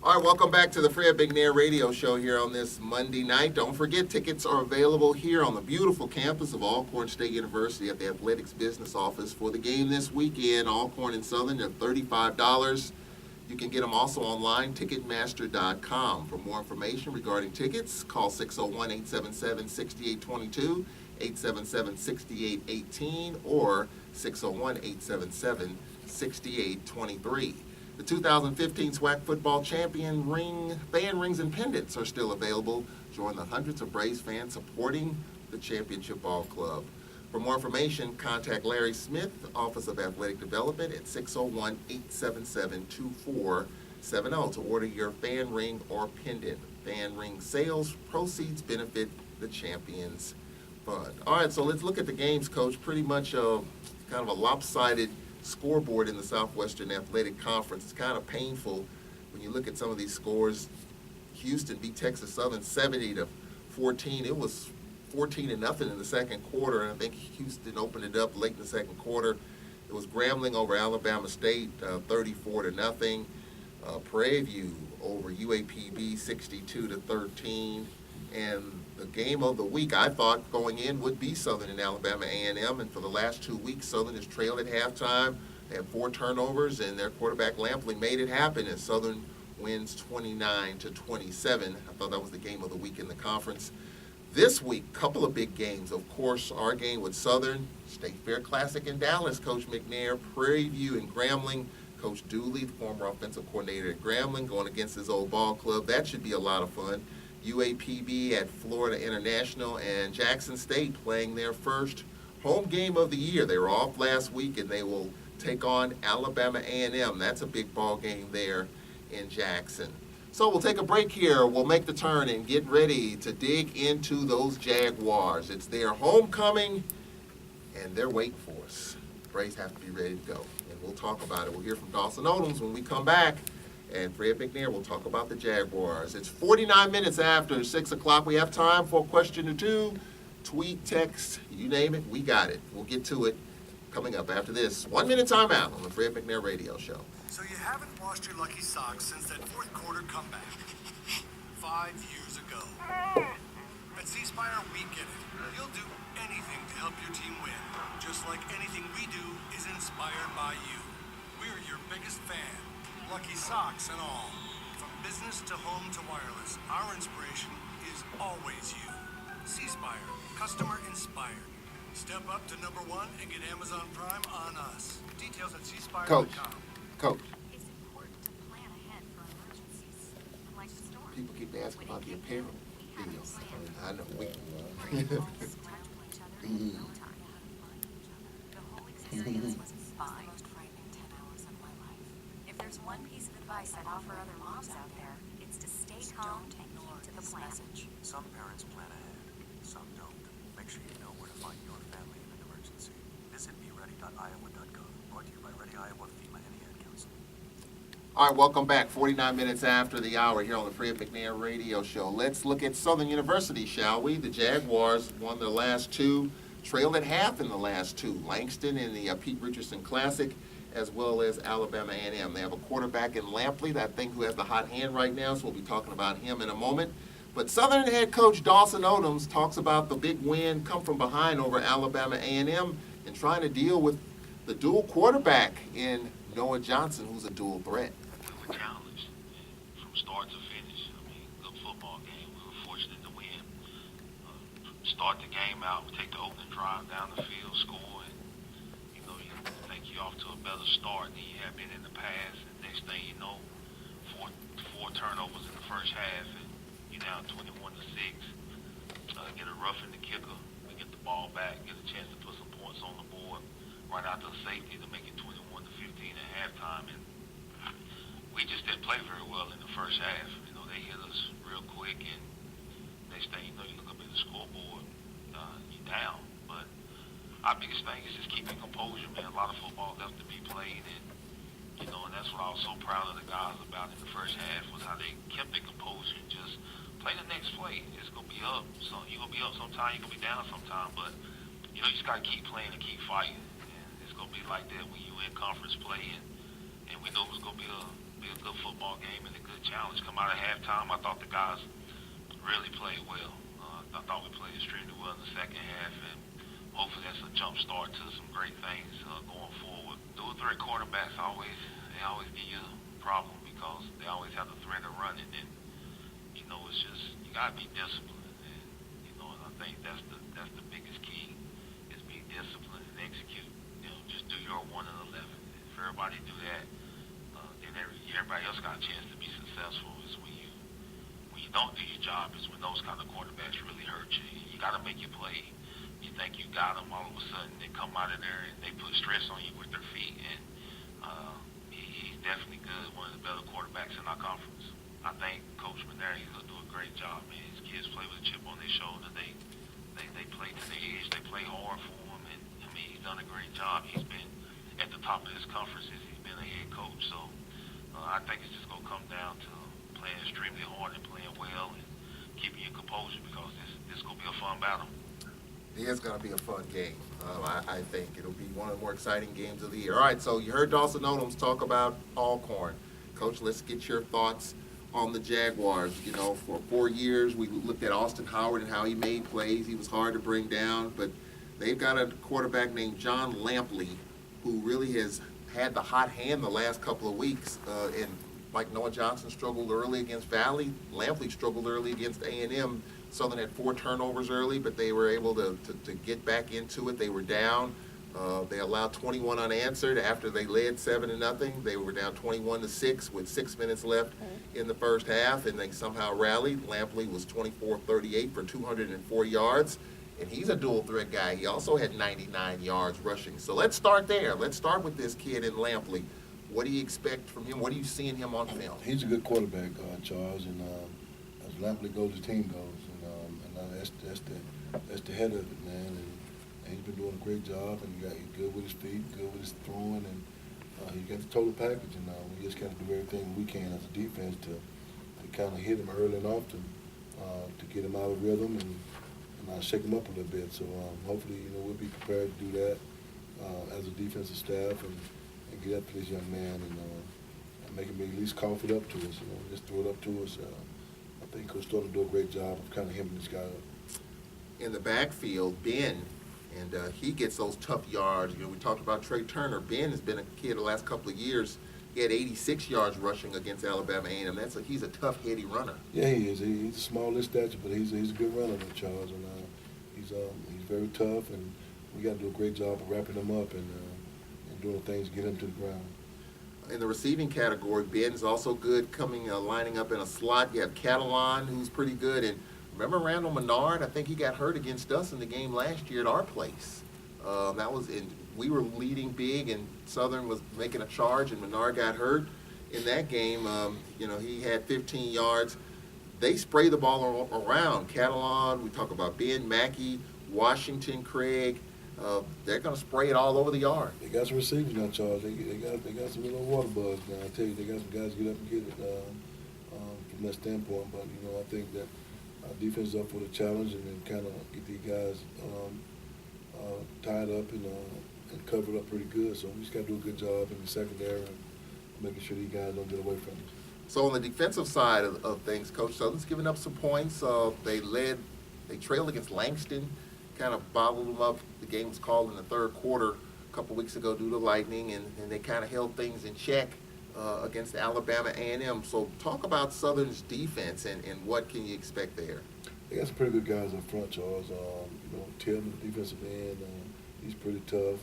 All right, welcome back to the Fred McNair Radio Show here on this Monday night. Don't forget, tickets are available here on the beautiful campus of Alcorn State University at the Athletics Business Office for the game this weekend. Alcorn and Southern are $35. You can get them also online, Ticketmaster.com. For more information regarding tickets, call 601-877-6822, 877-6818, or 601-877-6823. The 2015 SWAC Football Champion fan rings and pendants are still available. Join the hundreds of Braves fans supporting the Championship Ball Club. For more information, contact Larry Smith, Office of Athletic Development, at 601-877-2470 to order your fan ring or pendant. Fan ring sales proceeds benefit the Champions Fund. All right, so let's look at the games, Coach. Pretty much kind of a lopsided scoreboard in the Southwestern Athletic Conference. It's kind of painful when you look at some of these scores. Houston beat Texas Southern 70-14. It was 14-0 in the second quarter, and I think Houston opened it up late in the second quarter. It was Grambling over Alabama State, 34-0. Prairie View over UAPB, 62-13. And the game of the week, I thought going in, would be Southern and Alabama A&M. And for the last 2 weeks, Southern has trailed at halftime. They had 4 turnovers, and their quarterback Lampley made it happen as Southern wins 29-27. I thought that was the game of the week in the conference. This week, couple of big games. Of course, our game with Southern, State Fair Classic in Dallas, Coach McNair, Prairie View and Grambling. Coach Dooley, the former offensive coordinator at Grambling, going against his old ball club. That should be a lot of fun. UAPB at Florida International, and Jackson State playing their first home game of the year. They were off last week, and they will take on Alabama A&M. That's a big ball game there in Jackson. So we'll take a break here. We'll make the turn and get ready to dig into those Jaguars. It's their homecoming, and they're waiting for us. Braves have to be ready to go, and we'll talk about it. We'll hear from Dawson Odoms when we come back, and Fred McNair will talk about the Jaguars. It's 49 minutes after 6 o'clock. We have time for a question or two. Tweet, text, you name it, we got it. We'll get to it coming up after this 1 minute timeout on the Fred McNair Radio Show. So you haven't washed your lucky socks since that fourth quarter comeback 5 years ago. At C Spire, we get it. You'll do anything to help your team win, just like anything we do is inspired by you. We're your biggest fan, lucky socks and all. From business to home to wireless, our inspiration is always you. C Spire, customer inspired. Step up to number one and get Amazon Prime on us. Details at cspire.com. Coach, It's important to plan ahead for emergencies, like the storm. people keep asking about the apparel deals. I know. We're all scrambling each other in no time. The whole experience was the most frightening 10 hours of my life. If there's one piece of advice I'd offer other moms out there, it's to stay calm and keep to the plan. Some parents plan ahead, some don't. Make sure you know where to find your family in an emergency. Visit beready.iowa.gov. Brought to you by Ready Iowa, FEMA, and the Ad Council. All right, welcome back. 49 minutes after the hour here on the Fred McNair Radio Show. Let's look at Southern University, shall we? The Jaguars won their last two, trailed at half in the last two. Langston in the Pete Richardson Classic, as well as Alabama A&M. They have a quarterback in Lampley, that I think who has the hot hand right now, so we'll be talking about him in a moment. But Southern head coach Dawson Odoms talks about the big win, come from behind over Alabama A&M, and trying to deal with the dual quarterback in Noah Johnson, who's a dual threat. We were challenged from start to finish. I mean, good football game. We were fortunate to win. Start the game out, we take the opening drive down the field, score, and you think you're off to a better start than you have been in the past. And next thing you know, four turnovers in the first half, and you're down 21-6. Get a roughing the kicker, we get the ball back, get a chance to put some points on the board right after the safety to make it 21-15 at halftime. And we just didn't play very well in the first half. They hit us real quick, and next thing you know, you look up at the scoreboard, you're down. But our biggest thing is just keeping composure, man. A lot of football left to be played, and that's what I was so proud of the guys about in the first half, was how they kept their composure and just play the next play. It's going to be up. So you're going to be up sometime, you're going to be down sometime, but you just got to keep playing and keep fighting. And it's going to be like that when you're in conference play, and we know it was going to be a good football game and a good challenge. Come out of halftime, I thought the guys really played well. I thought we played extremely well in the second half, and hopefully that's a jump start to some great things going forward. Dual threat quarterbacks always give you a problem because they always have the threat of running, and it's just you gotta be disciplined, and I think that's the biggest key is be disciplined and execute. Just do your 1 and 11. If everybody do that, then everybody else got a chance to be successful. Is when you don't do your job, is when those kind of quarterbacks really hurt you. You got to make your play. You think you got them, all of a sudden they come out of there and they put stress on you with their feet. And he's definitely good, one of the better quarterbacks in our conference. I think Coach McNair, he's going to do a great job, man. His kids play with a chip on their shoulder. They play to the edge. They play hard for him. And, he's done a great job. He's been at the top of his conference since he's been a head coach. So I think it's just going to come down to playing extremely hard and playing well and keeping your composure, because this is going to be a fun battle. It is going to be a fun game. I think it'll be one of the more exciting games of the year. All right, so you heard Dawson Odoms talk about Alcorn. Coach, let's get your thoughts on the Jaguars. For 4 years, we looked at Austin Howard and how he made plays. He was hard to bring down, but they've got a quarterback named John Lampley who really has had the hot hand the last couple of weeks. And like Noah Johnson struggled early against Valley, Lampley struggled early against A&M. Southern had 4 turnovers early, but they were able to get back into it. They were down. They allowed 21 unanswered after they led 7-0. They were down 21-6 with 6 minutes left in the first half, and they somehow rallied. Lampley was 24-38 for 204 yards, and he's a dual threat guy. He also had 99 yards rushing. So let's start there. Let's start with this kid in Lampley. What do you expect from him? What are you seeing him on film? He's a good quarterback, Charles, and as Lampley goes, the team goes, and that's the head of it, man. And he's been doing a great job, and he's good with his feet, good with his throwing, and he got the total package. And we just got to do everything we can as a defense to kind of hit him early and often, to get him out of rhythm and shake him up a little bit. So hopefully, we'll be prepared to do that as a defensive staff and get after this young man and make him at least cough it up to us. Just throw it up to us. I think Coach Thornton do a great job of kind of hemming this guy up. In the backfield, Ben, and he gets those tough yards. We talked about Trey Turner. Ben has been a kid the last couple of years. He had 86 yards rushing against Alabama A&M. He's a tough, heady runner. Yeah, he is. He's a small in stature, but he's a good runner, Charles, and he's very tough, and we got to do a great job of wrapping him up and doing things to get him to the ground. In the receiving category, Ben is also good, lining up in a slot. You have Catalan, who's pretty good, and remember Randall Menard? I think he got hurt against us in the game last year at our place. We were leading big, and Southern was making a charge, and Menard got hurt in that game. He had 15 yards. They spray the ball around. Catalan, we talk about Ben, Mackey, Washington, Craig. They're going to spray it all over the yard. They got some receivers now, Charles. They got some little water bugs now. I tell you, they got some guys get up and get it from that standpoint. But, I think that our defense is up for the challenge and then kind of get these guys tied up and covered up pretty good. So we just got to do a good job in the secondary and making sure these guys don't get away from us. So on the defensive side of things, Coach Southern's giving up some points. They trailed against Langston, kind of bottled them up. The game was called in the third quarter a couple weeks ago due to lightning, and they kind of held things in check against Alabama A&M. So talk about Southern's defense and what can you expect there? They got some pretty good guys up front, Charles. Tim, the defensive end, he's pretty tough.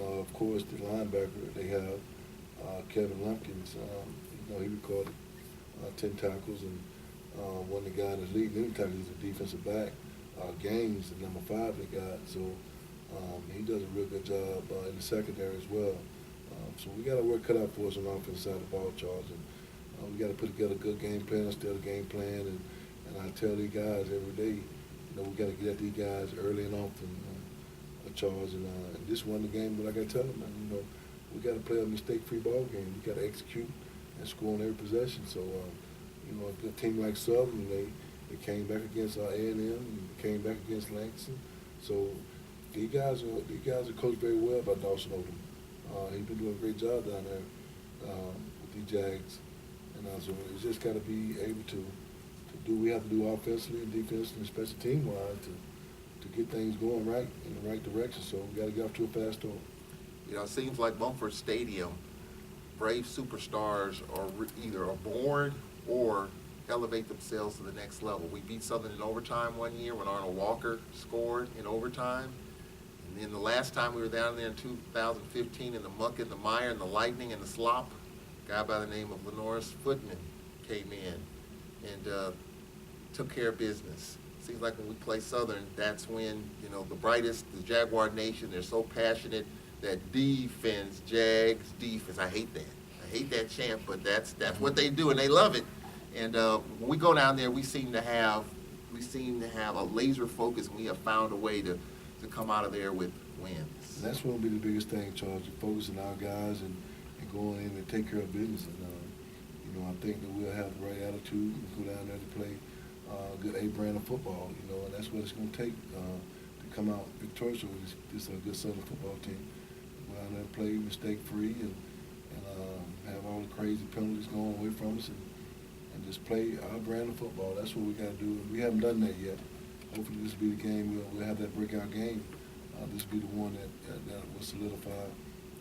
Of course, the linebacker they have, Kevin Lumpkins. He recorded 10 tackles, and one of the guys that's leading any tackles is a defensive back. Gaines, the number 5 they got. So he does a real good job in the secondary as well. So we got to work cut out for us on the offensive side of the ball, Charles. And we got to put together a good game plan instead of game plan. And I tell these guys every day, we got to get at these guys early and often, Charles. And this one the game, but I got to tell them, man, we got to play a mistake-free ball game. We got to execute and score on every possession. So, a good team like Southern, they came back against A&M and came back against Langston. So these guys are coached very well by Dawson Odom. He's been doing a great job down there with these Jags. And so it's just got to be able to do what we have to do offensively and defensively and special team-wise to get things going right in the right direction. So we got to get off to a fast start. It seems like Mumford Stadium, Brave superstars are born or elevate themselves to the next level. We beat Southern in overtime one year when Arnold Walker scored in overtime. And then the last time we were down there in 2015 in the muck and the mire and the lightning and the slop, a guy by the name of Lenoris Footman came in and took care of business. Seems like when we play Southern, that's when, the brightest, the Jaguar Nation, they're so passionate that defense, Jags, defense. I hate that. I hate that chant, but that's what they do, and they love it. And when we go down there, we seem to have a laser focus, and we have found a way to come out of there with wins. And that's what will be the biggest thing, Charles, focusing our guys and going in and take care of business. And, I think that we'll have the right attitude and go down there to play good A-brand of football, and that's what it's going to take to come out victorious with this good Southern football team. Go down there and play mistake-free and have all the crazy penalties going away from us and just play our brand of football. That's what we got to do. We haven't done that yet. Hopefully this will be the game. We'll have that breakout game. This will be the one that will solidify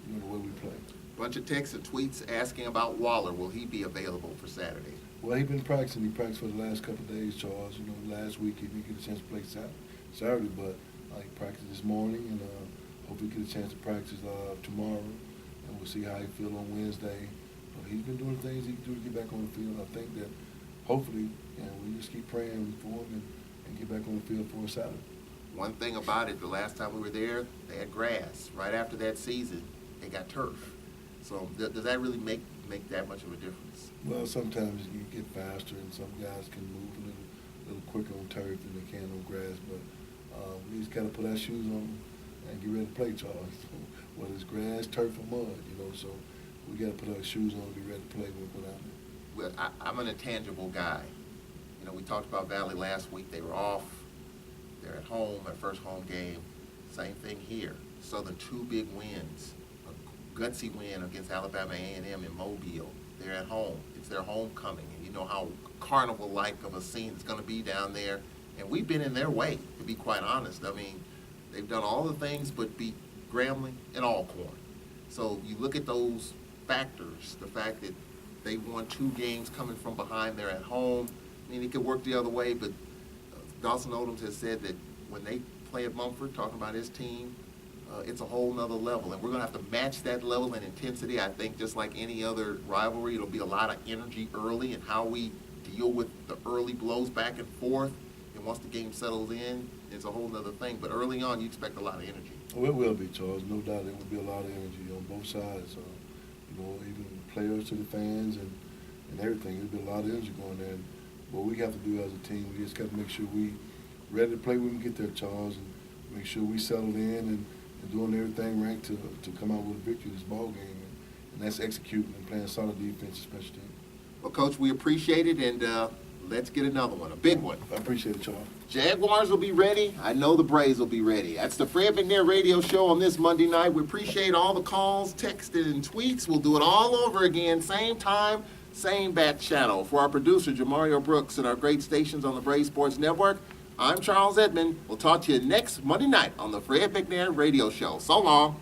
the way we play. Bunch of texts and tweets asking about Waller. Will he be available for Saturday? Well, he's been practicing. He practiced for the last couple of days, Charles. Last week he didn't get a chance to play Saturday, but he practiced this morning, and hopefully get a chance to practice tomorrow, and we'll see how he feels on Wednesday. But he's been doing things he can do to get back on the field. I think that hopefully, we just keep praying for him and get back on the field for Saturday. One thing about it, the last time we were there, they had grass. Right after that season, they got turf. So does that really make that much of a difference? Well, sometimes you get faster, and some guys can move a little quicker on turf than they can on grass. But we just got to put our shoes on and get ready to play, Charles. Whether it's grass, turf, or mud, So we got to put our shoes on and be ready to play when we're out there. Well, I'm an intangible guy. We talked about Valley last week. They were off. They're at home, their first home game. Same thing here. Southern, 2 big wins. A gutsy win against Alabama A&M in Mobile. They're at home. It's their homecoming. And you know how carnival-like of a scene it's going to be down there. And we've been in their way, to be quite honest. I mean, they've done all the things but beat Grambling and Alcorn. So you look at those factors, the fact that they won 2 games coming from behind, they're at home. I mean, it could work the other way, but Dawson Odoms has said that when they play at Mumford, talking about his team, it's a whole nother level. And we're going to have to match that level and intensity. I think just like any other rivalry, it'll be a lot of energy early and how we deal with the early blows back and forth. And once the game settles in, it's a whole nother thing. But early on, you expect a lot of energy. Oh, it will be, Charles. No doubt there will be a lot of energy on both sides. Even players to the fans and everything. There'll be a lot of energy going there. And what we have to do as a team, we just got to make sure we ready to play when we get there, Charles, and make sure we settle in and doing everything right to come out with a victory this ball game. And that's executing and playing solid defense, special team. Well, Coach, we appreciate it, and let's get another one, a big one. I appreciate it, Charles. Jaguars will be ready. I know the Braves will be ready. That's the Fred McNair Radio Show on this Monday night. We appreciate all the calls, texts, and tweets. We'll do it all over again, same time, same bat channel. For our producer, Jamario Brooks, and our great stations on the Braves Sports Network, I'm Charles Edmond. We'll talk to you next Monday night on the Fred McNair Radio Show. So long.